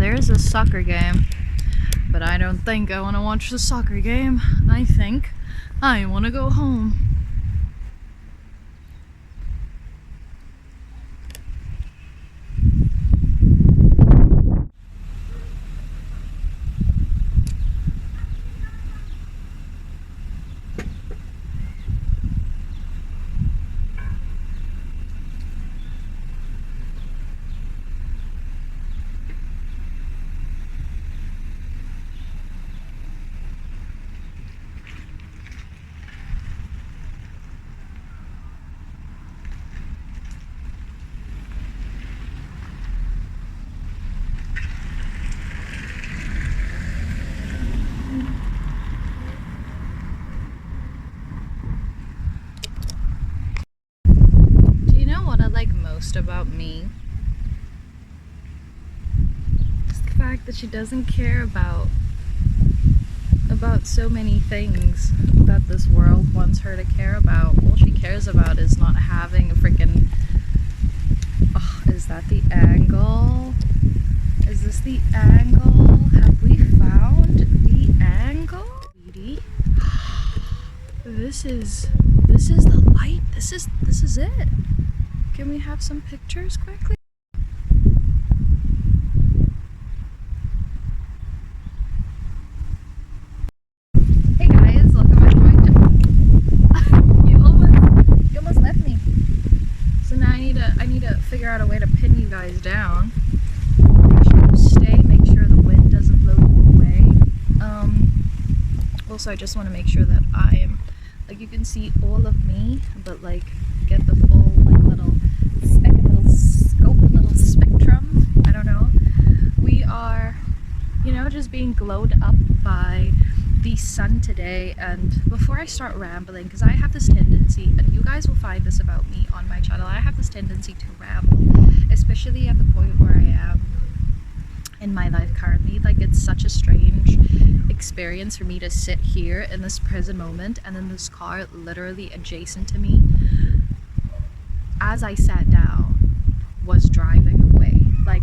there's a soccer game, but I don't think I want to watch the soccer game. I think I want to go home. Most about me is the fact that she doesn't care about so many things that this world wants her to care about. All she cares about is not having a freaking... Oh, is that the angle? Is this the angle? Have we found the angle? Sweetie, this is the light. This is it. Can we have some pictures quickly? Hey guys, welcome back to my channel. you almost left me. So now I need to figure out a way to pin you guys down. Make sure you stay, make sure the wind doesn't blow you away. Also I just want to make sure that I am, like, you can see all of me, but like get the full like little spectrum. I don't know. We are, you know, just being glowed up by the sun today. And before I start rambling, because I have this tendency, and you guys will find this about me on my channel, I have this tendency to ramble, especially at the point where I am in my life currently. Like, it's such a strange experience for me to sit here in this present moment, and then this car literally adjacent to me, as I sat down, was driving away. Like,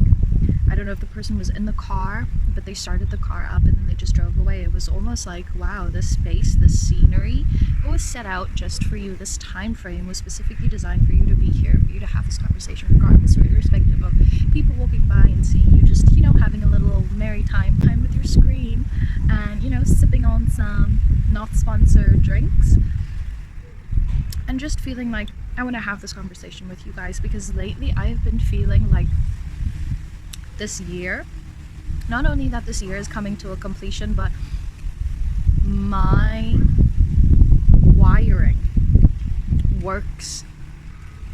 I don't know if the person was in the car, but they started the car up and then they just drove away. It was almost like, wow, this space, this scenery, it was set out just for you. This time frame was specifically designed for you to be here, for you to have this conversation, regardless or irrespective of people walking by and seeing you just, you know, having a little merry time with your screen and, you know, sipping on some not sponsored drinks and just feeling like I want to have this conversation with you guys, because lately I've been feeling like this year, not only that this year is coming to a completion, but my wiring works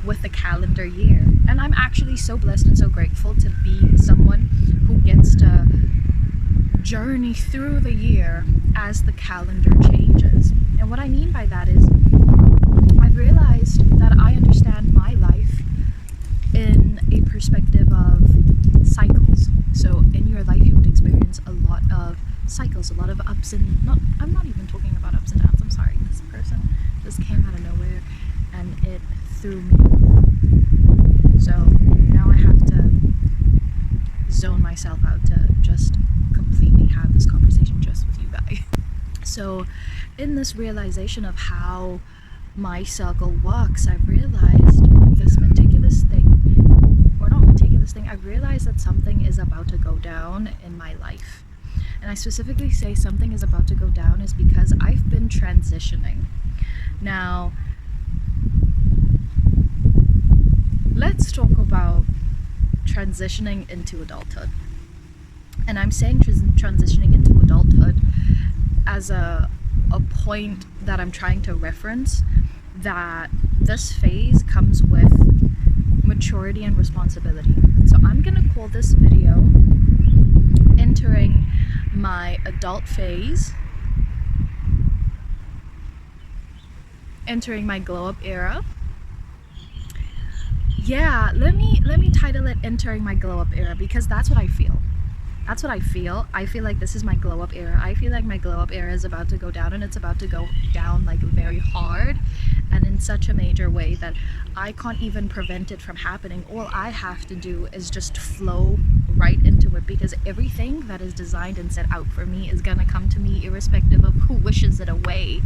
with the calendar year. And I'm actually so blessed and so grateful to be someone who gets to journey through the year as the calendar changes. And what I mean by that is, I've realized that I understand my life in a perspective of cycles. So in your life you would experience a lot of cycles, a lot of ups and I'm not even talking about ups and downs. I'm sorry, this person just came out of nowhere and it threw me. So now I have to zone myself out to just completely have this conversation just with you guys. So in this realization of how my cycle walks, I've realized this meticulous thing, or not meticulous thing, I've realized that something is about to go down in my life. And I specifically say something is about to go down is because I've been transitioning. Now, let's talk about transitioning into adulthood. And I'm saying transitioning into adulthood as a point that I'm trying to reference, that this phase comes with maturity and responsibility. So I'm gonna call this video entering my adult phase, entering my glow up era. Yeah, let me title it entering my glow up era, because that's what I feel. That's what I feel. I feel like this is my glow up era. I feel like my glow up era is about to go down, and it's about to go down like very hard and in such a major way that I can't even prevent it from happening. All I have to do is just flow right into it, because everything that is designed and set out for me is gonna come to me irrespective of who wishes it away.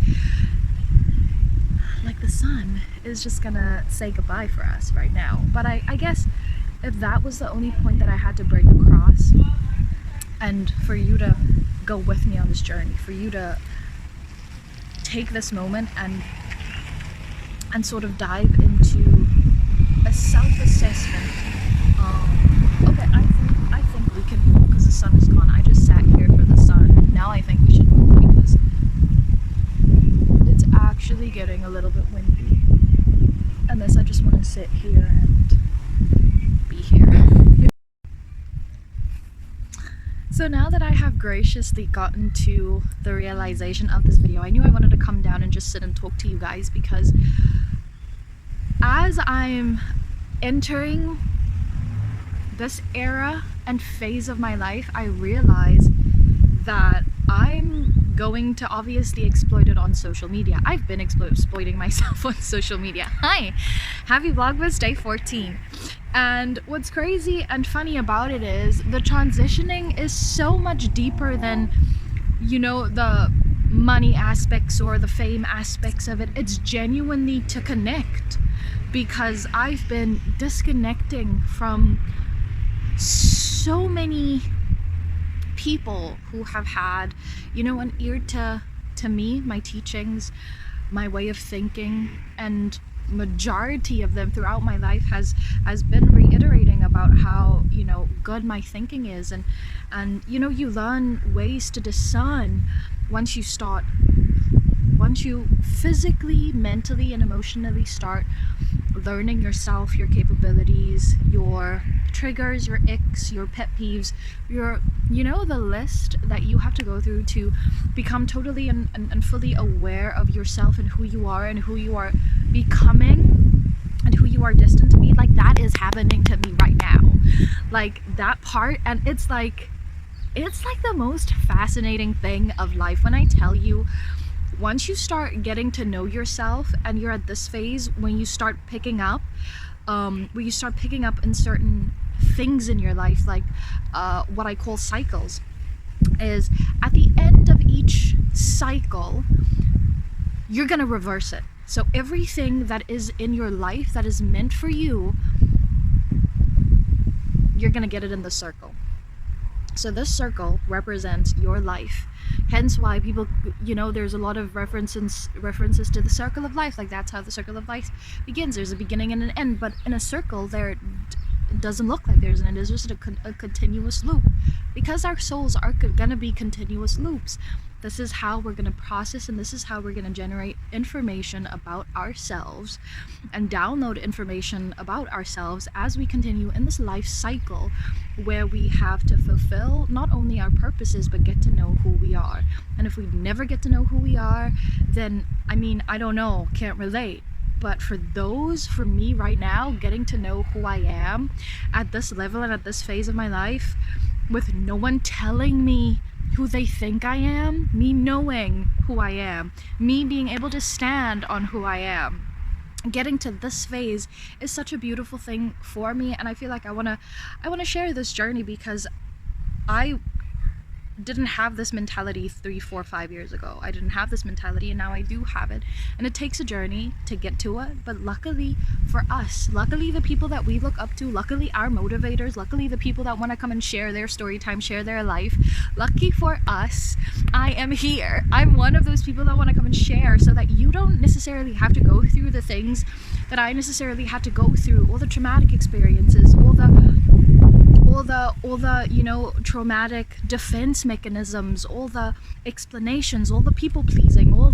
Like the sun is just gonna say goodbye for us right now. But I guess if that was the only point that I had to bring across, and for you to go with me on this journey, for you to take this moment and sort of dive into a self-assessment. Okay, I think we can move because the sun is gone. I just sat here for the sun. Now I think we should move because it's actually getting a little bit windy. Unless I just want to sit here and be here. So now that I have graciously gotten to the realization of this video, I knew I wanted to come down and just sit and talk to you guys, because as I'm entering this era and phase of my life, I realize that I'm going to obviously exploit it on social media. I've been exploiting myself on social media. Hi! Happy Vlogmas Day 14. And what's crazy and funny about it is the transitioning is so much deeper than, you know, the money aspects or the fame aspects of it. It's genuinely to connect, because I've been disconnecting from so many people who have had, you know, an ear to me, my teachings, my way of thinking, and majority of them throughout my life has been reiterating about how, you know, good my thinking is, and you know, you learn ways to discern once you physically, mentally, and emotionally start learning yourself, your capabilities, your triggers, your icks, your pet peeves, your, you know, the list that you have to go through to become totally and fully aware of yourself and who you are becoming and who you are destined to be. Like, that is happening to me right now, like that part. And it's like the most fascinating thing of life when I tell you, once you start getting to know yourself and you're at this phase when you start picking up in certain things in your life, like what I call cycles, is at the end of each cycle you're gonna reverse it. So everything that is in your life that is meant for you, you're gonna get it in the circle. So this circle represents your life. Hence why people, you know, there's a lot of references to the circle of life. Like, that's how the circle of life begins. There's a beginning and an end, but in a circle there doesn't look like there's an end. It's just a continuous loop, because our souls are gonna be continuous loops. This is how we're going to process, and this is how we're going to generate information about ourselves and download information about ourselves as we continue in this life cycle, where we have to fulfill not only our purposes but get to know who we are. And if we never get to know who we are, then, I mean, I don't know, can't relate. But for me right now, getting to know who I am at this level and at this phase of my life, with no one telling me who they think I am, me knowing who I am, me being able to stand on who I am, getting to this phase is such a beautiful thing for me. And I feel like I want to share this journey, because I didn't have this mentality 3, 4, 5 years ago. I didn't have this mentality, and now I do have it. And it takes a journey to get to it. But luckily for us, luckily the people that we look up to, luckily our motivators, luckily the people that want to come and share their story time, share their life, lucky for us, I am here. I'm one of those people that want to come and share, so that you don't necessarily have to go through the things that I necessarily had to go through, all the traumatic experiences, all the you know, traumatic defense mechanisms, all the explanations, all the people pleasing, all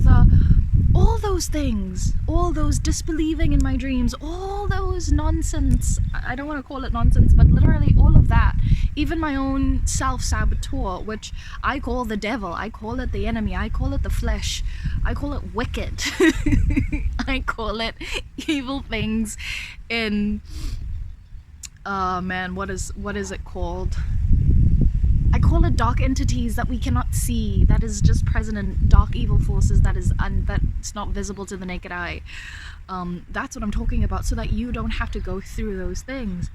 those things, all those disbelieving in my dreams, all those nonsense. I don't want to call it nonsense, but literally all of that. Even my own self-saboteur, which I call the devil, I call it the enemy, I call it the flesh, I call it wicked. I call it evil things in man, what is it called? I call it dark entities that we cannot see, that is just present in dark evil forces, that's not visible to the naked eye. That's what I'm talking about, so that you don't have to go through those things.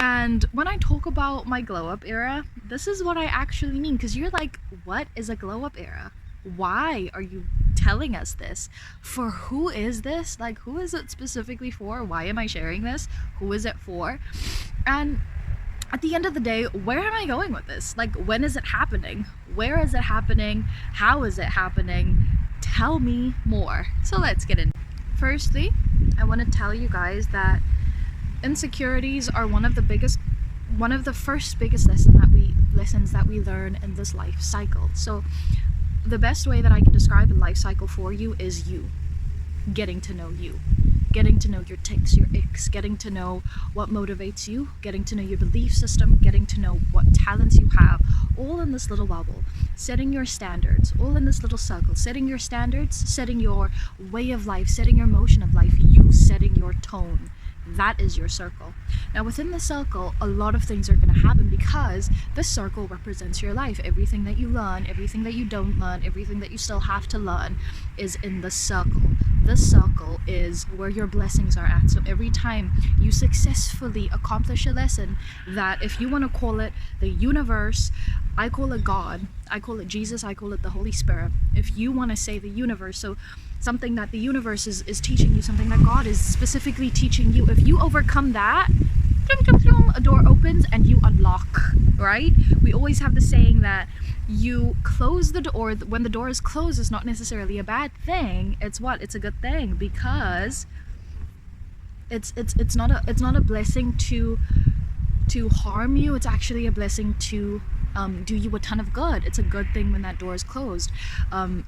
And when I talk about my glow up era, this is what I actually mean, because you're like, what is a glow up era? Why are you telling us this? For who is this? Like, who is it specifically for? Why am I sharing this? Who is it for? And at the end of the day, where am I going with this? Like, when is it happening? Where is it happening? How is it happening? Tell me more. So let's get in. Firstly, I want to tell you guys that insecurities are one of the first biggest lessons that we learn in this life cycle. So the best way that I can describe a life cycle for you is you getting to know you, getting to know your tics, your icks, getting to know what motivates you, getting to know your belief system, getting to know what talents you have, all in this little bubble, setting your standards, all in this little circle, setting your standards, setting your way of life, setting your motion of life, you setting your tone. That is your circle. Now within the circle, a lot of things are going to happen because this circle represents your life. Everything that you learn, everything that you don't learn, everything that you still have to learn is in the circle. This circle is where your blessings are at. So every time you successfully accomplish a lesson that, if you want to call it the universe, I call it God, I call it Jesus, I call it the Holy Spirit. If you want to say the universe, so something that the universe is teaching you, something that God is specifically teaching you, if you overcome that, a door opens and you unlock, right? We always have the saying that you close the door. When the door is closed, it's not necessarily a bad thing. It's what? It's a good thing, because it's not a blessing to harm you. It's actually a blessing to do you a ton of good. It's a good thing when that door is closed.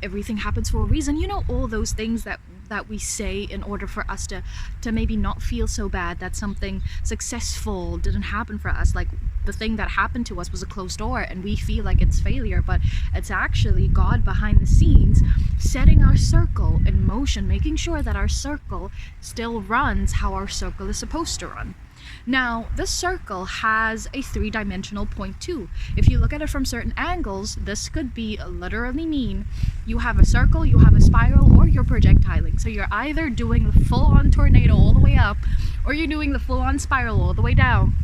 Everything happens for a reason. You know, all those things that we say in order for us to maybe not feel so bad that something successful didn't happen for us. Like, the thing that happened to us was a closed door and we feel like it's failure, but it's actually God behind the scenes setting our circle in motion, making sure that our circle still runs how our circle is supposed to run. Now, this circle has a 3-dimensional point too. If you look at it from certain angles, this could be literally mean you have a circle, you have a spiral, or you're projectiling. So you're either doing the full-on tornado all the way up, or you're doing the full-on spiral all the way down,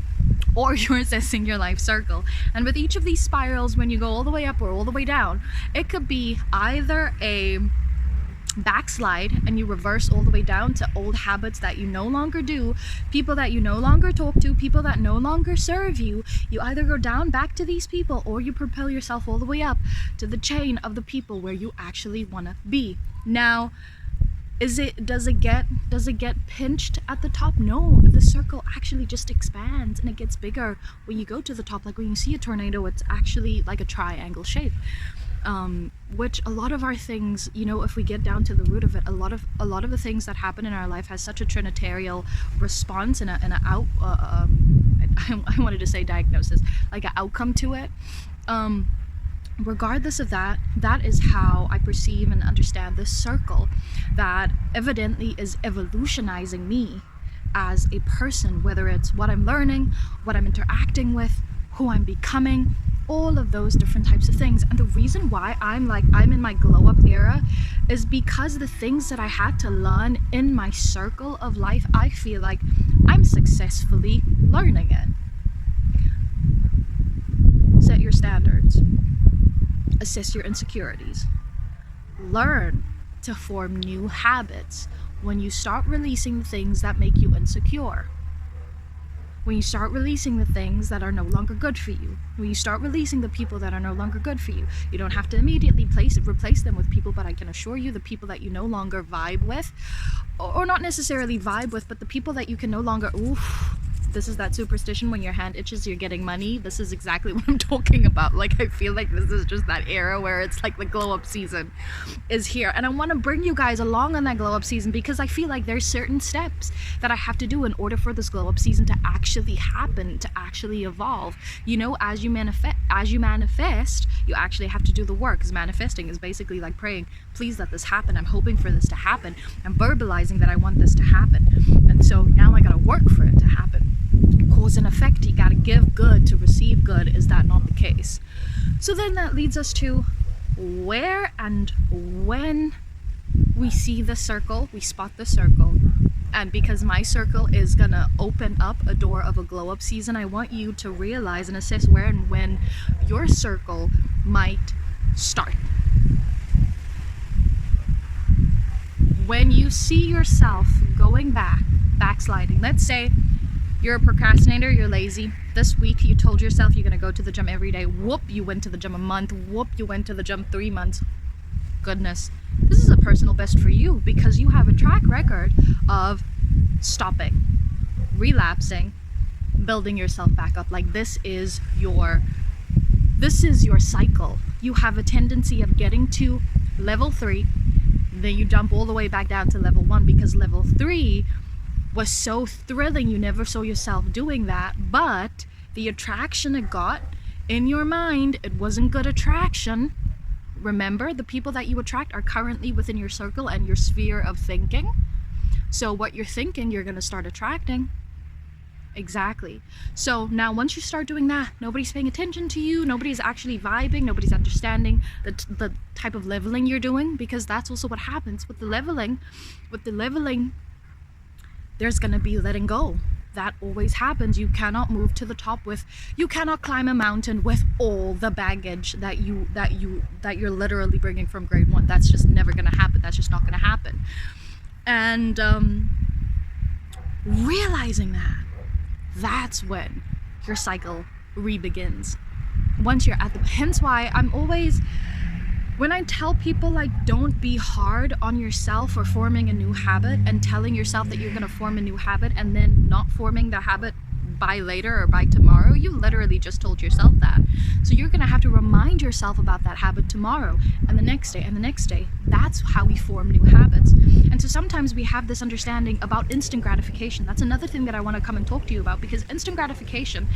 or you're assessing your life circle. And with each of these spirals, when you go all the way up or all the way down, it could be either a backslide and you reverse all the way down to old habits that you no longer do, people that you no longer talk to, people that no longer serve you. You either go down back to these people, or you propel yourself all the way up to the chain of the people where you actually want to be. Now, does it get pinched at the top? No, the circle actually just expands and it gets bigger when you go to the top. Like when you see a tornado, it's actually like a triangle shape. Which a lot of our things, you know, if we get down to the root of it, a lot of the things that happen in our life has such a trinitarial response and I wanted to say diagnosis, like an outcome to it. Regardless of that, that is how I perceive and understand this circle that evidently is evolutionizing me as a person, whether it's what I'm learning, what I'm interacting with, who I'm becoming, all of those different types of things. And the reason why I'm in my glow up era is because the things that I had to learn in my circle of life, I feel like I'm successfully learning it. Set your standards. Assess your insecurities. Learn to form new habits when you start releasing the things that make you insecure. When you start releasing the things that are no longer good for you. When you start releasing the people that are no longer good for you. You don't have to immediately replace them with people, but I can assure you the people that you no longer vibe with, or not necessarily vibe with, but the people that you can no longer, this is that superstition when your hand itches, you're getting money. This is exactly what I'm talking about. Like, I feel like this is just that era where it's like the glow up season is here. And I want to bring you guys along on that glow up season because I feel like there's certain steps that I have to do in order for this glow up season to actually happen, to actually evolve. You know, as you manifest, you actually have to do the work. Because manifesting is basically like praying, please let this happen. I'm hoping for this to happen. I'm verbalizing that I want this to happen. And so now I got to work for it to happen. Cause and effect, you gotta give good to receive good. Is that not the case? So then that leads us to where and when we see the circle, we spot the circle, And because my circle is gonna open up a door of a glow up season, I want you to realize and assess where and when your circle might start. When you see yourself going backsliding, let's say you're a procrastinator, you're lazy. This week you told yourself you're gonna go to the gym every day. Whoop, you went to the gym a month. Whoop, you went to the gym 3 months. Goodness, this is a personal best for you because you have a track record of stopping, relapsing, building yourself back up. Like this is your cycle. You have a tendency of getting to level 3, then you jump all the way back down to level 1 because level 3 was so thrilling. You never saw yourself doing that, but the attraction it got in your mind, it wasn't good attraction. Remember, the people that you attract are currently within your circle and your sphere of thinking. So what you're thinking, you're going to start attracting. Exactly. So now once you start doing that, nobody's paying attention to you, nobody's actually vibing, nobody's understanding the type of leveling you're doing, because that's also what happens with the leveling. With the leveling, there's going to be letting go. That always happens. You cannot move to the top you cannot climb a mountain with all the baggage that you're literally bringing from grade 1. That's just never going to happen. That's just not going to happen. And realizing that's when your cycle re-begins. Once you're at hence why I'm always, when I tell people like don't be hard on yourself for forming a new habit and telling yourself that you're going to form a new habit and then not forming the habit by later or by tomorrow, you literally just told yourself that. So you're going to have to remind yourself about that habit tomorrow and the next day and the next day. That's how we form new habits. And so sometimes we have this understanding about instant gratification. That's another thing that I want to come and talk to you about, because instant gratification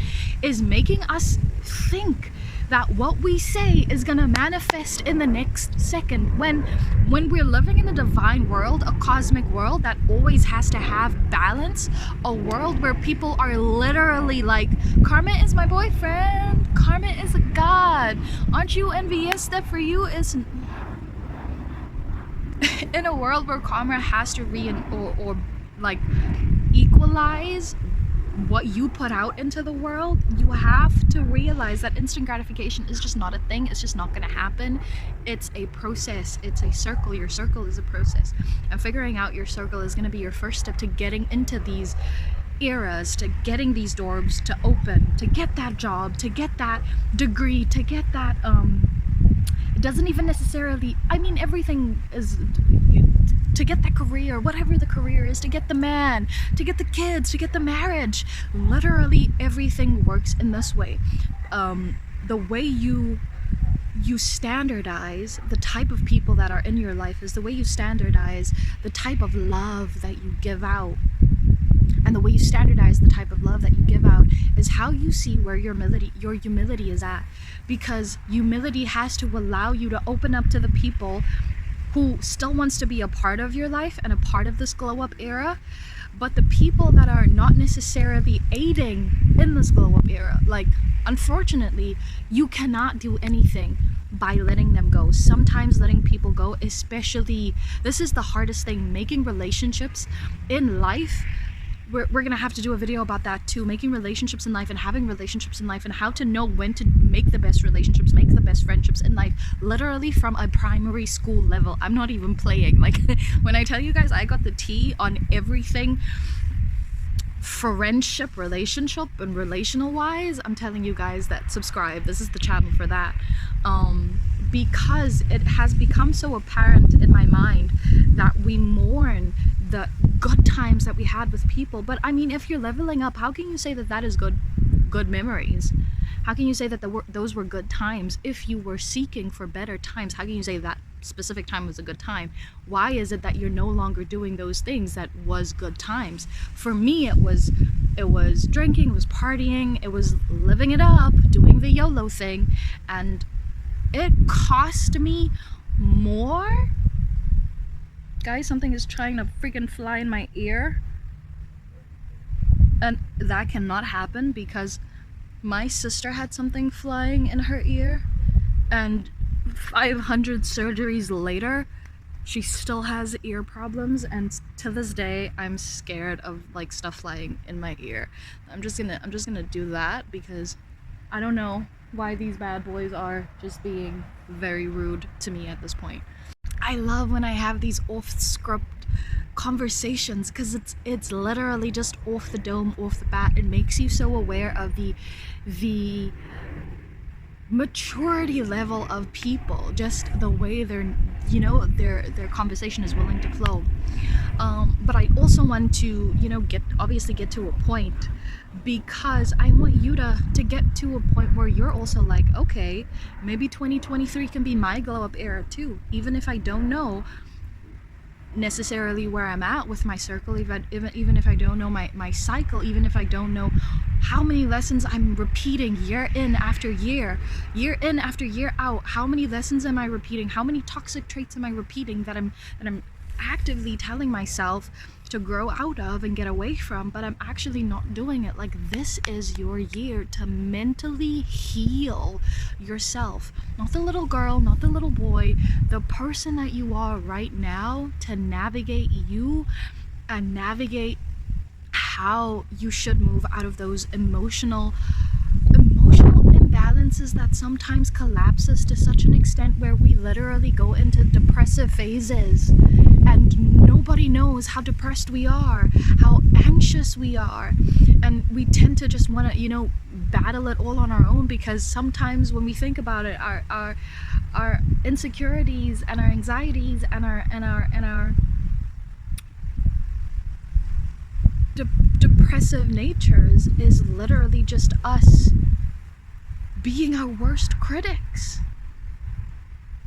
is making us think that what we say is going to manifest in the next second, when we're living in a divine world, a cosmic world that always has to have balance, a world where people are literally like, karma is my boyfriend, karma is a god, aren't you envious that for you is in a world where karma has to or like equalize what you put out into the world. You have to realize that instant gratification is just not a thing. It's just not going to happen. It's a process. It's a circle. Your circle is a process, and figuring out your circle is going to be your first step to getting into these eras, to getting these doors to open, to get that job, to get that degree, to get that it doesn't even necessarily, I mean, everything is to get that career, whatever the career is, to get the man, to get the kids, to get the marriage. Literally everything works in this way. The way you standardize the type of people that are in your life is the way you standardize the type of love that you give out. And the way you standardize the type of love that you give out is how you see where your humility is at. Because humility has to allow you to open up to the people who still wants to be a part of your life and a part of this glow up era, but the people that are not necessarily aiding in this glow up era, like, unfortunately, you cannot do anything by letting them go. Sometimes letting people go, especially, this is the hardest thing, making relationships in life. We're gonna have to do a video about that too, making relationships in life and having relationships in life and how to know when to make the best relationships, make the best friendships in life, literally from a primary school level. I'm not even playing. Like, when I tell you guys I got the tea on everything friendship, relationship, and relational wise, I'm telling you guys that subscribe. This is the channel for that. Because it has become so apparent in my mind that we mourn the good times that we had with people. But I mean, if you're leveling up, how can you say that that is good memories? How can you say that those were good times if you were seeking for better times? How can you say that specific time was a good time? Why is it that you're no longer doing those things that was good times? For me, it was drinking, it was partying, it was living it up, doing the YOLO thing, and it cost me more. Guys, something is trying to freaking fly in my ear. And that cannot happen because my sister had something flying in her ear. And 500 surgeries later, She still has ear problems, and to this day I'm scared of like stuff flying in my ear. I'm just gonna do that because I don't know why these bad boys are just being very rude to me at this point. I love when I have these off script conversations because it's literally just off the dome, off the bat. It makes you so aware of the maturity level of people, just the way their conversation is willing to flow. But I also want to get to a point, because I want you to get to a point where you're also like, okay, maybe 2023 can be my glow up era too, even if I don't know necessarily where I'm at with my circle, even if I don't know my cycle, even if I don't know how many lessons I'm repeating year in after year in after year out. How many lessons am I repeating? How many toxic traits am I repeating that I'm actively telling myself to grow out of and get away from, but I'm actually not doing it? Like, this is your year to mentally heal yourself. Not the little girl, not the little boy, the person that you are right now, to navigate you and navigate how you should move out of those emotional imbalances that sometimes collapses to such an extent where we literally go into depressive phases and nobody knows how depressed we are, how anxious we are, and we tend to just want to battle it all on our own, because sometimes when we think about it, our insecurities and our anxieties and our depressive natures is literally just us being our worst critics.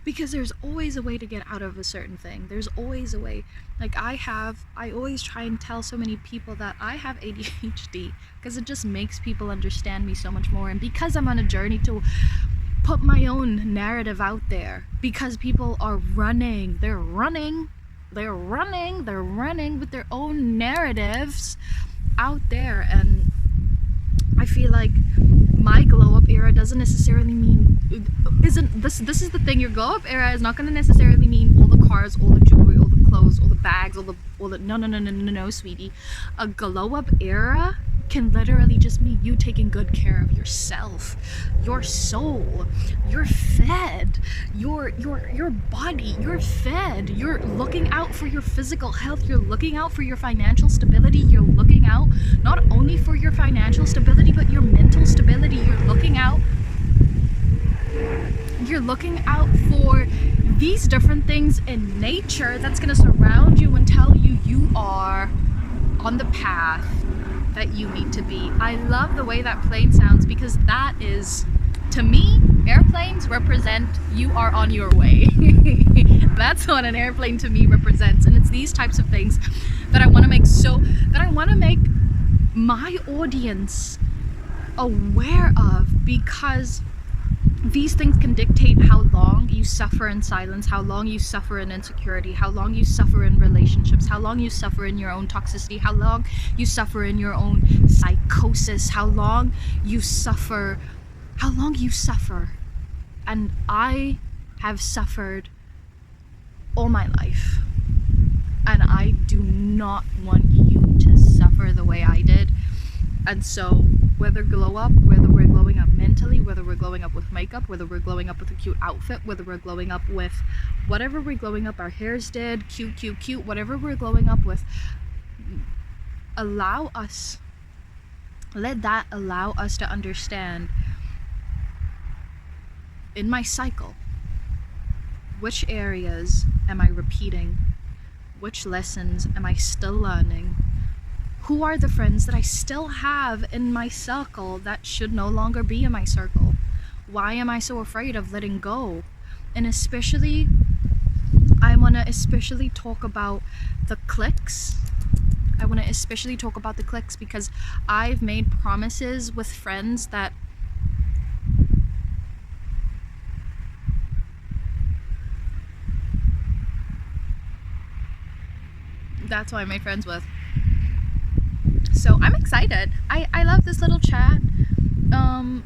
Because there's always a way to get out of a certain thing. There's always a way. Like, I always try and tell so many people that I have ADHD, because it just makes people understand me so much more. And because I'm on a journey to put my own narrative out there, because people are running with their own narratives out there. And I feel like my glow up era doesn't necessarily mean, this is the thing, your glow up era is not going to necessarily mean all the cars, all the jewelry, all the clothes, all the bags, all the no, sweetie. A glow up era can literally just mean you taking good care of yourself, your soul. You're fed, your body, you're fed, you're looking out for your physical health, you're looking out for your financial stability, you're looking out not only for your financial stability but your mental stability. You're looking out for these different things in nature that's going to surround you and tell you you are on the path that you need to be. I love the way that plane sounds, because that is, to me, airplanes represent you are on your way. That's what an airplane to me represents. And it's these types of things that I want to make my audience aware of, because these things can dictate how long you suffer in silence, how long you suffer in insecurity, how long you suffer in relationships, how long you suffer in your own toxicity, how long you suffer in your own psychosis, how long you suffer. And I have suffered all my life, and I do not want you to suffer the way I did. And so whether we're glowing up mentally, whether we're glowing up with makeup, whether we're glowing up with a cute outfit, whether we're glowing up with whatever we're glowing up, our hairs did, cute, whatever we're glowing up with, let that allow us to understand, in my cycle, which areas am I repeating, which lessons am I still learning, who are the friends that I still have in my circle that should no longer be in my circle? Why am I so afraid of letting go? And especially, I want to especially talk about the cliques. Because I've made promises with friends that that's who I made friends with. So I'm excited. I love this little chat.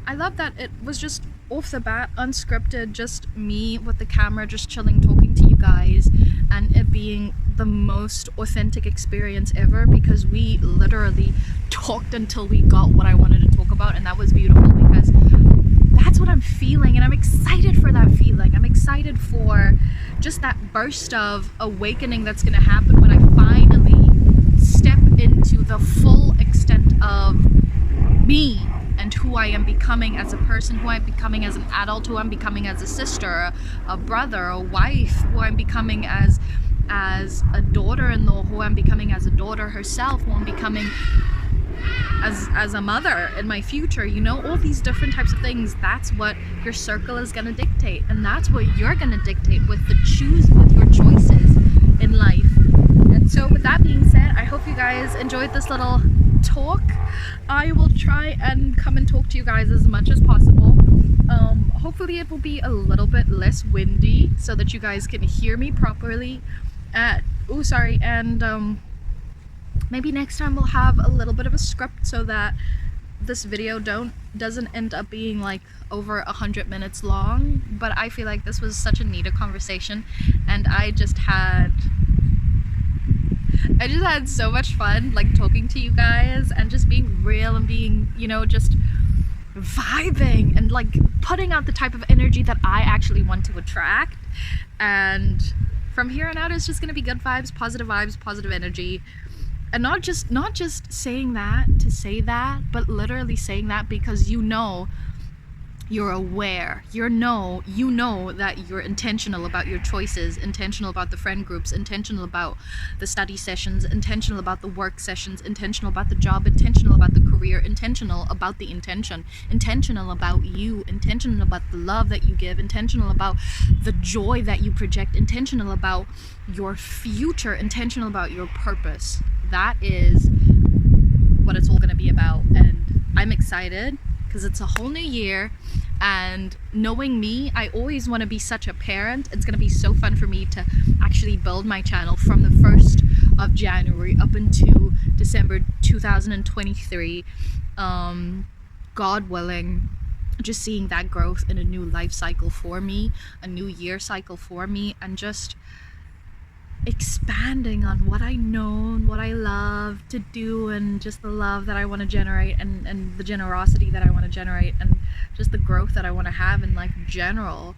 I love that it was just off the bat, unscripted, just me with the camera, just chilling, talking to you guys and it being the most authentic experience ever, because we literally talked until we got what I wanted to talk about, and that was beautiful because that's what I'm feeling, and I'm excited for that feeling. I'm excited for just that burst of awakening that's going to happen when I finally step into the full extent of me and who I am becoming as a person, who I'm becoming as an adult, who I'm becoming as a sister, a brother, a wife, who I'm becoming as a daughter-in-law, who I'm becoming as a daughter herself, who I'm becoming as a mother in my future, you know, all these different types of things. That's what your circle is going to dictate, and that's what you're going to dictate with your choices in life. And so with that being said, I hope you guys enjoyed this little talk. I will try and come and talk to you guys as much as possible. Hopefully it will be a little bit less windy so that you guys can hear me properly. And maybe next time we'll have a little bit of a script so that this video doesn't end up being like over 100 minutes long. But I feel like this was such a needed conversation, and I just had so much fun like talking to you guys and just being real and being, you know, just vibing and like putting out the type of energy that I actually want to attract. And from here on out, it's just gonna be good vibes, positive energy. And not just saying that to say that, but literally saying that because you know, you're aware, you know that you're intentional about your choices, intentional about the friend groups, intentional about the study sessions, intentional about the work sessions, intentional about the job, intentional about the career, intentional about the intention, intentional about you, intentional about the love that you give, intentional about the joy that you project, intentional about your future, intentional about your purpose. That is what it's all going to be about, and I'm excited because it's a whole new year. And knowing me, I always want to be such a parent. It's going to be so fun for me to actually build my channel from the 1st of January up into December 2023. God willing, just seeing that growth in a new life cycle for me, a new year cycle for me, and just expanding on what I know and what I love to do, and just the love that I want to generate, and the generosity that I want to generate, and just the growth that I want to have in life in general.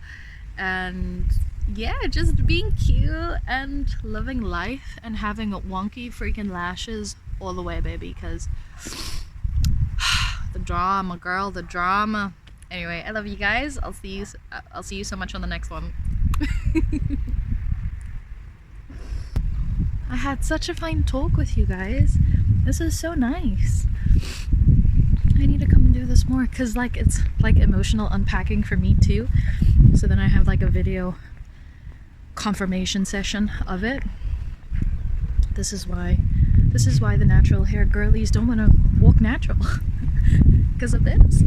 And yeah, just being cute and living life and having wonky freaking lashes all the way, baby, because the drama, girl, the drama. Anyway, I love you guys. I'll see you so much on the next one. I had such a fine talk with you guys. This is so nice. I need to come and do this more because like it's like emotional unpacking for me too. So then I have like a video confirmation session of it. This is why the natural hair girlies don't want to walk natural because of this.